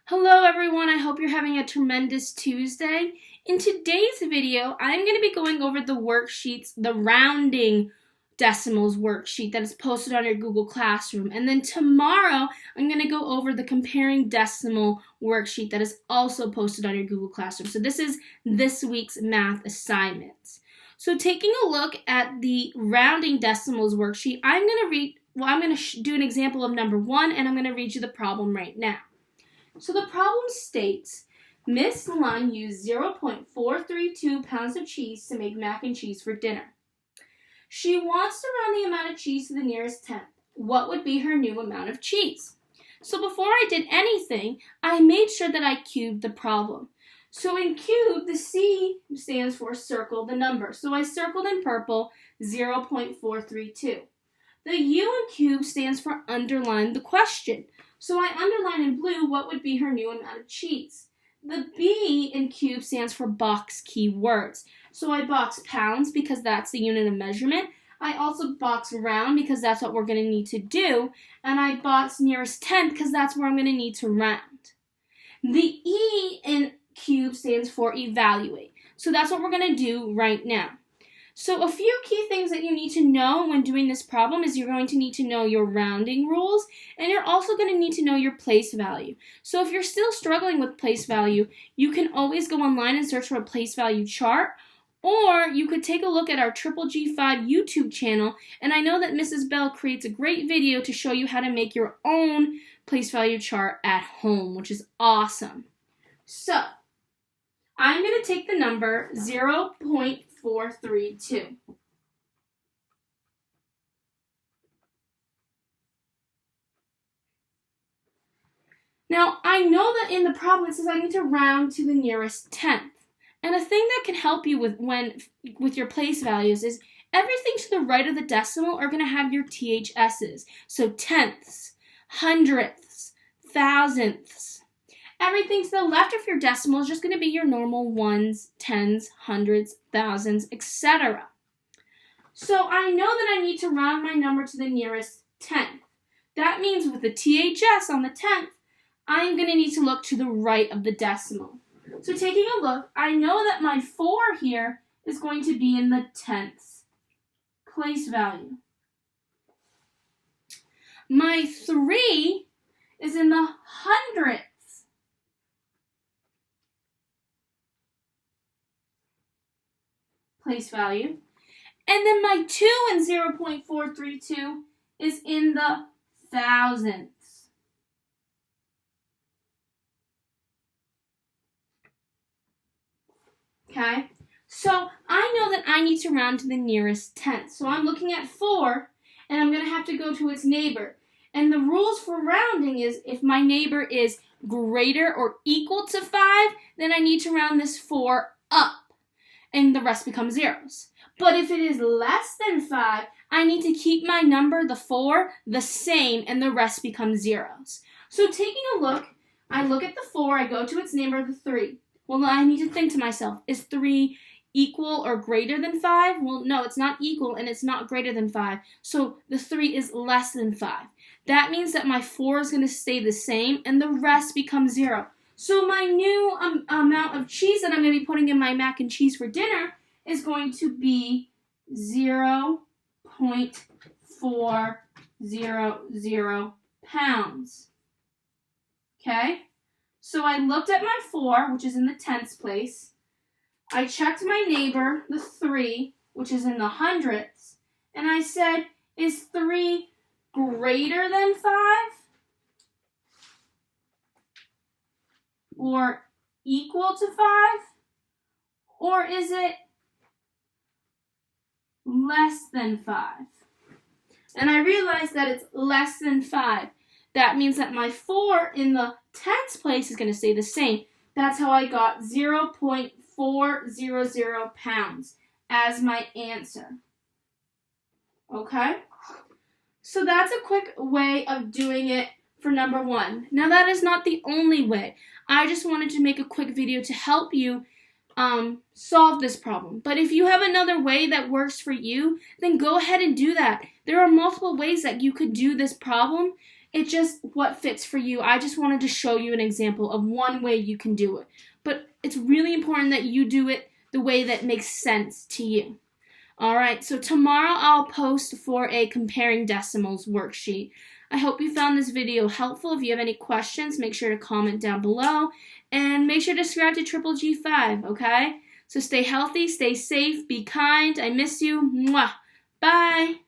Hello everyone, I hope you're having a tremendous Tuesday. In today's video, I'm going to be going over the worksheets, the rounding decimals worksheet that is posted on your Google Classroom. And then tomorrow, I'm going to go over the comparing decimal worksheet that is also posted on your Google Classroom. So this is this week's math assignments. So taking a look at the rounding decimals worksheet, I'm going to do an example of number 1, and I'm going to read you the problem right now. So the problem states, Miss Lunn used 0.432 pounds of cheese to make mac and cheese for dinner. She wants to round the amount of cheese to the nearest tenth. What would be her new amount of cheese? So before I did anything, I made sure that I cubed the problem. So in cube, the C stands for circle the number. So I circled in purple 0.432. The U in cube stands for underline the question. So I underline in blue what would be her new amount of cheese. The B in cube stands for box keywords. So I box pounds because that's the unit of measurement. I also box round because that's what we're going to need to do. And I box nearest tenth because that's where I'm going to need to round. The E in cube stands for evaluate. So that's what we're going to do right now. So a few key things that you need to know when doing this problem is you're going to need to know your rounding rules, and you're also going to need to know your place value. So if you're still struggling with place value, you can always go online and search for a place value chart, or you could take a look at our Triple G5 YouTube channel, and I know that Mrs. Bell creates a great video to show you how to make your own place value chart at home, which is awesome. So I'm going to take the number 0.432. Now, I know that in the problem it says I need to round to the nearest tenth. And a thing that can help you with your place values is everything to the right of the decimal are going to have your THS's. So tenths, hundredths, thousandths. Everything to the left of your decimal is just going to be your normal ones, tens, hundreds, thousands, etc. So I know that I need to round my number to the nearest tenth. That means with the THS on the tenth, I'm going to need to look to the right of the decimal. So taking a look, I know that my 4 here is going to be in the tenths place value. My 3 is in the hundredths place value. And then my 2 in 0.432 is in the thousandths. Okay, so I know that I need to round to the nearest tenth. So I'm looking at 4, and I'm going to have to go to its neighbor. And the rules for rounding is if my neighbor is greater or equal to 5, then I need to round this 4 up, and the rest becomes zeros. But if it is less than 5, I need to keep my number, the 4, the same, and the rest becomes zeros. So taking a look, I look at the 4, I go to its neighbor, the 3. Well, I need to think to myself, is 3 equal or greater than 5? Well, no, it's not equal and it's not greater than 5. So the 3 is less than 5. That means that my 4 is going to stay the same and the rest becomes 0. So my new amount of cheese that I'm going to be putting in my mac and cheese for dinner is going to be 0.400 pounds. Okay? So I looked at my 4, which is in the tenths place. I checked my neighbor, the 3, which is in the hundredths. And I said, is 3 greater than 5? Or equal to 5? Or is it less than 5? And I realized that it's less than 5. That means that my 4 in the tenths place is going to stay the same. That's how I got 0.400 pounds as my answer. Okay? So that's a quick way of doing it for number 1. Now that is not the only way. I just wanted to make a quick video to help you solve this problem. But if you have another way that works for you, then go ahead and do that. There are multiple ways that you could do this problem. It's just what fits for you. I just wanted to show you an example of one way you can do it. But it's really important that you do it the way that makes sense to you. All right, so tomorrow I'll post for a comparing decimals worksheet. I hope you found this video helpful. If you have any questions, make sure to comment down below. And make sure to subscribe to Triple G5, okay? So stay healthy, stay safe, be kind. I miss you. Mwah. Bye.